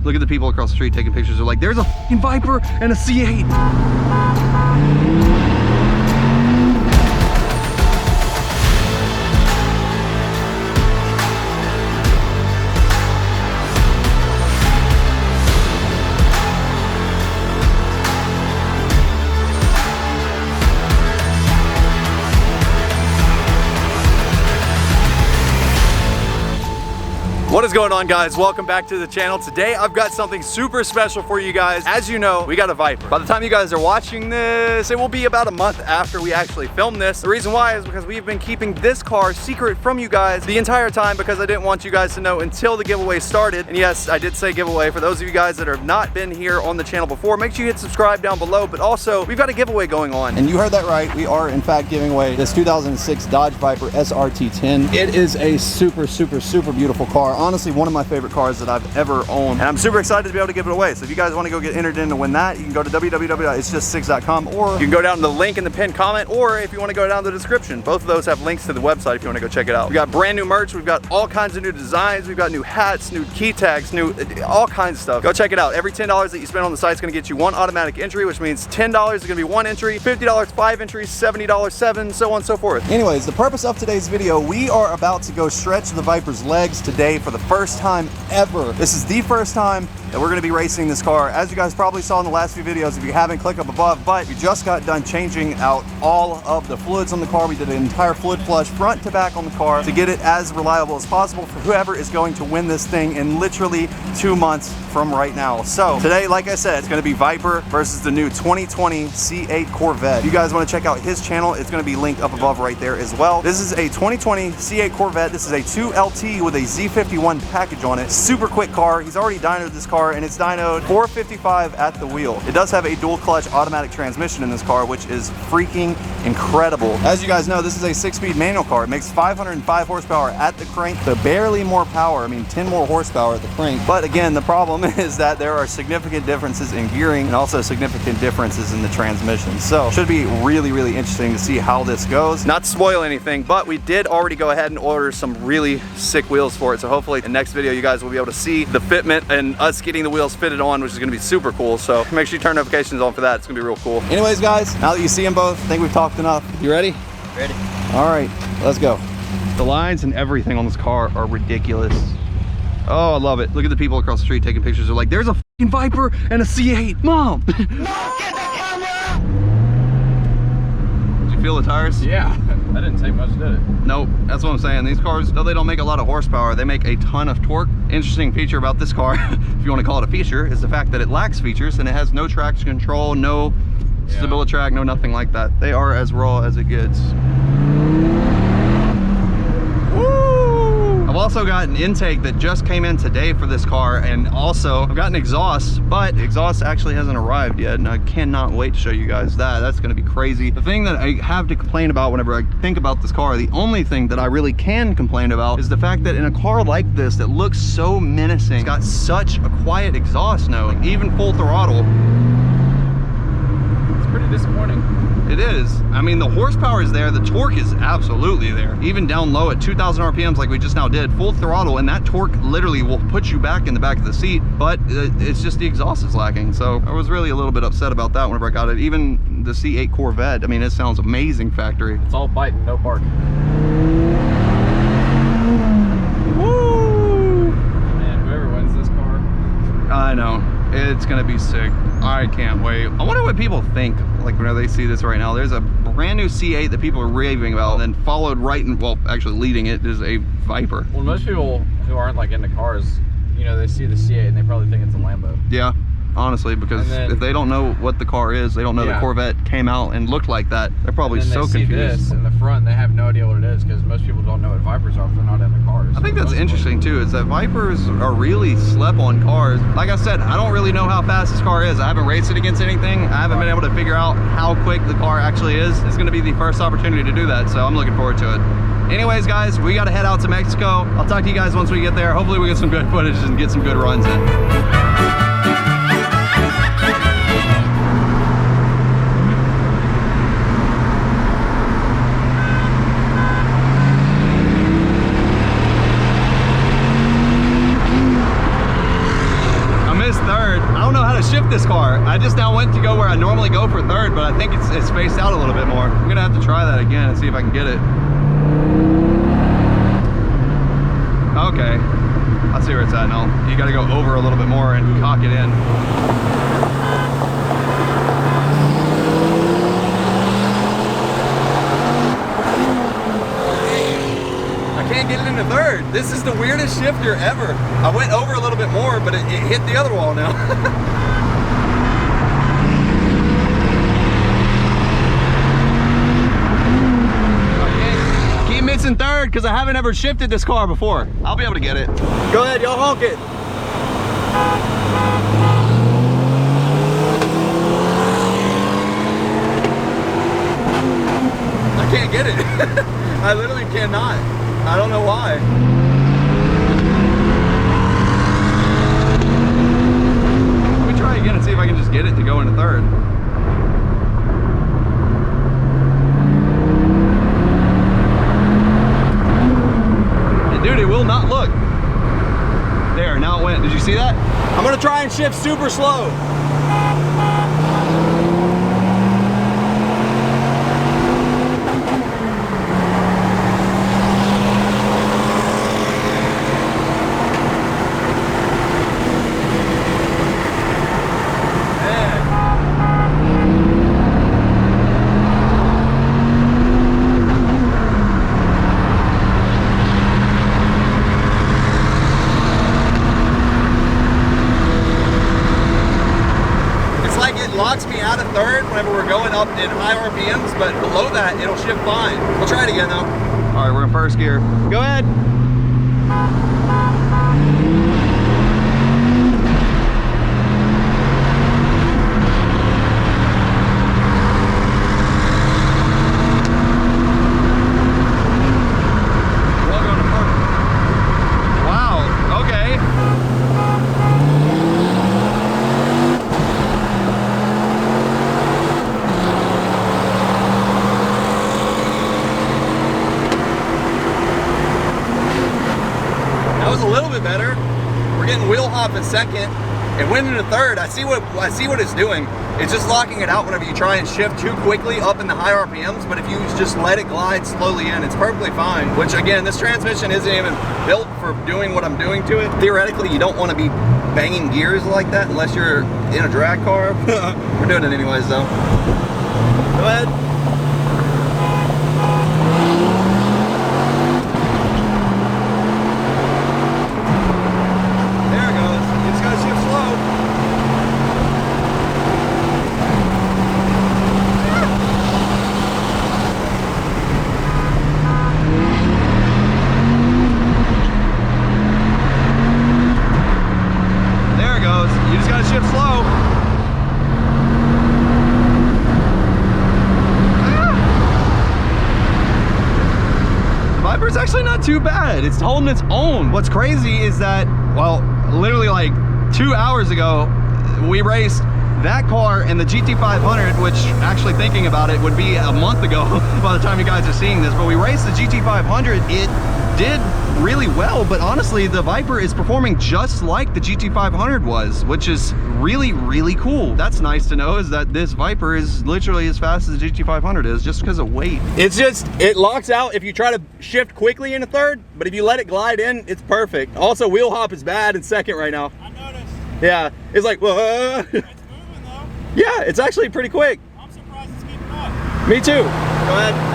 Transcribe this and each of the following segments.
Look at the people across the street taking pictures. They're like, there's a fucking Viper and a C8. What is going on, guys? Welcome back to the channel. Today I've got something super special for you guys. As you know, we got a Viper. By the time you guys are watching this, it will be about a month after we actually filmed this. The reason why is because we've been keeping this car secret from you guys the entire time because I didn't want you guys to know until the giveaway started. And yes, I did say giveaway. For those of you guys that have not been here on the channel before, make sure you hit subscribe down below. But also, we've got a giveaway going on. And you heard that right. We are in fact giving away this 2006 Dodge Viper SRT-10. It is a super beautiful car. Honestly, one of my favorite cars that I've ever owned. And I'm super excited to be able to give it away. So if you guys want to go get entered in to win that, you can go to www.itsjust6.com, or you can go down to the link in the pinned comment, or if you want to go down to the description. Both of those have links to the website if you want to go check it out. We got brand new merch. We've got all kinds of new designs. We've got new hats, new key tags, all kinds of stuff. Go check it out. Every $10 that you spend on the site is going to get you one automatic entry, which means $10 is going to be one entry, $50 5 entries, $70 7, so on and so forth. Anyways, the purpose of today's video, we are about to go stretch the Viper's legs today for the first time ever. This is the first time that we're going to be racing this car. As you guys probably saw in the last few videos, if you haven't, click up above. But we just got done changing out all of the fluids on the car. We did an entire fluid flush front to back on the car to get it as reliable as possible for whoever is going to win this thing in literally 2 months from right now. So today, like I said, it's going to be Viper versus the new 2020 C8 Corvette. If you guys want to check out his channel, it's going to be linked up above right there as well. This is a 2020 C8 Corvette. This is a 2LT with a Z51 package on it. Super quick car. He's already dynoed this car, and it's dynoed 455 at the wheel. It does have a dual clutch automatic transmission in this car, which is freaking incredible. As you guys know, this is a 6-speed manual car. It makes 505 horsepower at the crank, so barely more power. I mean, 10 more horsepower at the crank. But again, the problem is that there are significant differences in gearing and also significant differences in the transmission. So should be really interesting to see how this goes. Not to spoil anything, but we did already go ahead and order some really sick wheels for it. So hopefully in the next video, you guys will be able to see the fitment and us getting the wheels fitted on, which is going to be super cool. So make sure you turn notifications on for that. It's going to be real cool. Anyways, guys, now that you see them both, I think we've talked enough. You ready? Ready. All right, let's go. The lines and everything on this car are ridiculous. Oh, I love it. Look at the people across the street taking pictures. They're like, there's a fucking Viper and a C8. Mom! Did you feel the tires? Yeah, that didn't take much, did it? Nope, that's what I'm saying. These cars, though they don't make a lot of horsepower, they make a ton of torque. Interesting feature about this car, if you want to call it a feature, is the fact that it lacks features and it has no traction control, no stability track, no nothing like that. They are as raw as it gets. I've also got an intake that just came in today for this car, and also I've got an exhaust, but exhaust actually hasn't arrived yet, and I cannot wait to show you guys that. That's going to be crazy. The thing that I have to complain about whenever I think about this car, the only thing that I really can complain about, is the fact that in a car like this that looks so menacing, it's got such a quiet exhaust note, like even full throttle. It's pretty disappointing. It is. I mean, the horsepower is there, the torque is absolutely there. Even down low at 2,000 RPMs like we just now did, full throttle, and that torque literally will put you back in the back of the seat, but it's just the exhaust is lacking. So I was really a little bit upset about that whenever I got it. Even the C8 Corvette, I mean, it sounds amazing factory. It's all biting, no barking. Woo! Man, whoever wins this car. I know. It's gonna be sick. I can't wait. I wonder what people think, like whenever they see this right now. There's a brand new C8 that people are raving about, and then followed right in, well, actually leading it is a Viper. Well, most people who aren't like into cars, you know, they see the C8 and they probably think it's a Lambo. Yeah, honestly, because then, if they don't know what the car is, they don't know the Corvette came out and looked like that, they're probably so confused. They see this in the front, they have no idea what it is, because most people don't know what Vipers are if they're not in the cars. I think that's interesting too, is that Vipers are really slept on cars. Like I said, I don't really know how fast this car is. I haven't raced it against anything. I haven't been able to figure out how quick the car actually is. It's going to be the first opportunity to do that, so I'm looking forward to it. Anyways, guys, we got to head out to Mexico. I'll talk to you guys once we get there. Hopefully we get some good footage and get some good runs in. third. I don't know how to shift this car. I just now went to go where I normally go for third, but I think it's spaced out a little bit more. I'm gonna have to try that again and see if I can get it. Okay, I see where it's at now. You gotta go over a little bit more and cock it in. Can't get it into third. This is the weirdest shifter ever. I went over a little bit more, but it hit the other wall now. Keep missing third because I haven't ever shifted this car before. I'll be able to get it. Go ahead, y'all honk it. I can't get it. I literally cannot. I don't know why. Let me try again and see if I can just get it to go into third. And dude, it will not look. There, now it went. Did you see that? I'm gonna try and shift super slow. Locks me out of third whenever we're going up in high RPMs, but below that it'll shift fine. We'll try it again though. All right, we're in first gear. Go ahead. Wow, okay. A little bit better. We're getting wheel hop in second. It went into third. I see what it's doing. It's just locking it out whenever you try and shift too quickly up in the high RPMs, but if you just let it glide slowly in, it's perfectly fine. Which again, this transmission isn't even built for doing what I'm doing to it. Theoretically, you don't want to be banging gears like that unless you're in a drag car. We're doing it anyways though. Go ahead. It's actually not too bad. It's holding its own. What's crazy is that, well, literally like 2 hours ago, we raced that car and the GT500, which actually thinking about it would be a month ago by the time you guys are seeing this, but we raced the GT500. It did really well, but honestly, the Viper is performing just like the GT500 was, which is really, really cool. That's nice to know, is that this Viper is literally as fast as the GT500 is, just because of weight. It's just, it locks out if you try to shift quickly in a third, but if you let it glide in, it's perfect. Also, wheel hop is bad in second right now. I noticed. Yeah, it's like, whoa. It's moving though. Yeah, it's actually pretty quick. I'm surprised it's keeping up. Me too. Go ahead.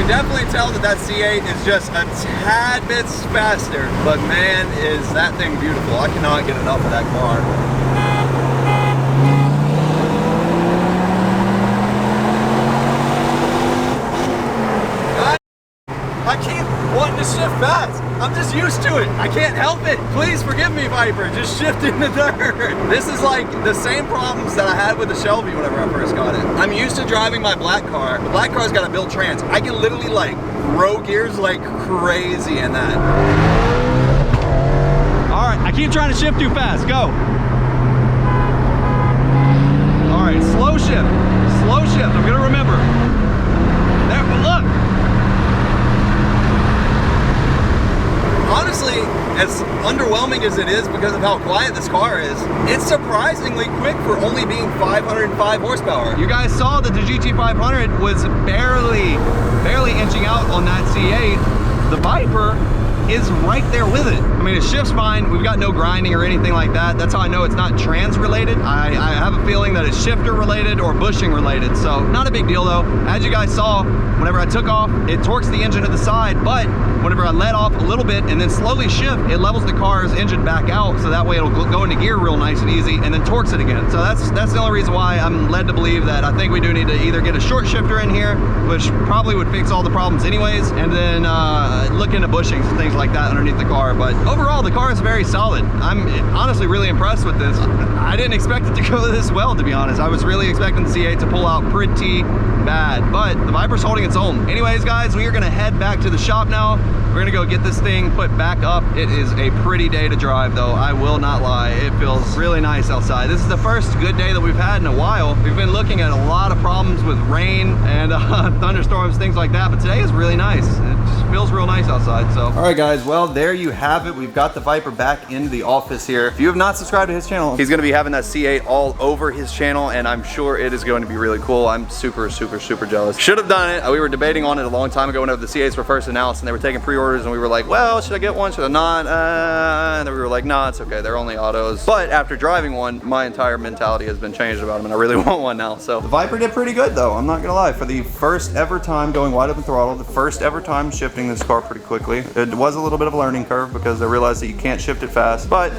Definitely tell that C8 is just a tad bit faster, but man, is that thing beautiful. I cannot get enough of that car. I keep wanting You shift fast. I'm just used to it. I can't help it. Please forgive me, Viper. Just shifting the dirt. This is like the same problems that I had with the Shelby whenever I first got it. I'm used to driving my black car. The black car's got a built trans. I can literally like row gears like crazy in that. All right, I keep trying to shift too fast. Go. All right, slow shift. Slow shift. I'm gonna remember. There, look. Honestly, as underwhelming as it is because of how quiet this car is, it's surprisingly quick for only being 505 horsepower. You guys saw that the GT500 was barely inching out on that C8. The Viper is right there with it. I mean, it shifts fine. We've got no grinding or anything like that. That's how I know it's not trans related. I have a feeling that it's shifter related or bushing related. So not a big deal though. As you guys saw, whenever I took off, it torques the engine to the side, but whenever I let off a little bit and then slowly shift, it levels the car's engine back out, so that way it'll go into gear real nice and easy, and then torques it again. So that's the only reason why I'm led to believe that I think we do need to either get a short shifter in here, which probably would fix all the problems anyways, and then look into bushings and things like that underneath the car. But overall, the car is very solid. I'm honestly really impressed with this. I didn't expect it to go this well, to be honest. I was really expecting the C8 to pull out pretty bad, but the Viper's holding its own. Anyways, guys, we are gonna head back to the shop now. We're gonna go get this thing put back up. It is a pretty day to drive though, I will not lie. It feels really nice outside. This is the first good day that we've had in a while. We've been looking at a lot of problems with rain and thunderstorms, things like that, but today is really nice. It just feels real nice outside, so. All right guys, well, there you have it. We've got the Viper back into the office here. If you have not subscribed to his channel, he's gonna be having that C8 all over his channel, and I'm sure it is going to be really cool. I'm super jealous. Should have done it. We were debating on it a long time ago whenever the C8s were first announced and they were taking pre-orders, and we were like, well, should I get one? Should I not? And then we were like, nah, it's okay. They're only autos. But after driving one, my entire mentality has been changed about them, and I really want one now. So the Viper did pretty good though. I'm not gonna lie. For the first ever time going wide open throttle, the first ever time shifting this car pretty quickly. It was a little bit of a learning curve because I realized that you can't shift it fast, but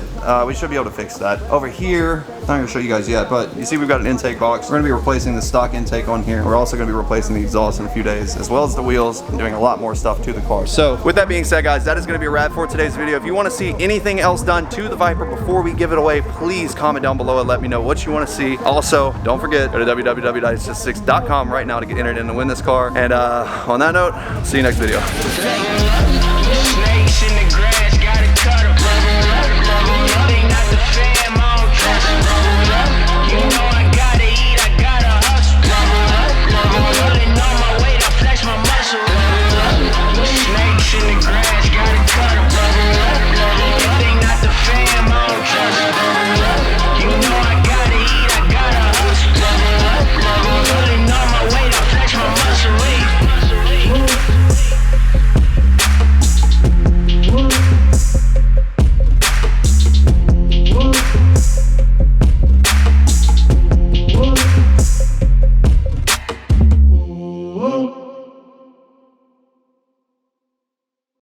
we should be able to fix that. Over here, I'm not gonna show you guys yet, but you see we've got an intake box. We're gonna be replacing the stock intake on here. We're also gonna be replacing the exhaust in a few days, as well as the wheels, and doing a lot more stuff to the car. So with that being said, guys, that is gonna be a wrap for today's video. If you wanna see anything else done to the Viper before we give it away, please comment down below and let me know what you wanna see. Also, don't forget, go to www.it's6.com right now to get entered in to win this car. And on that note, see you next video.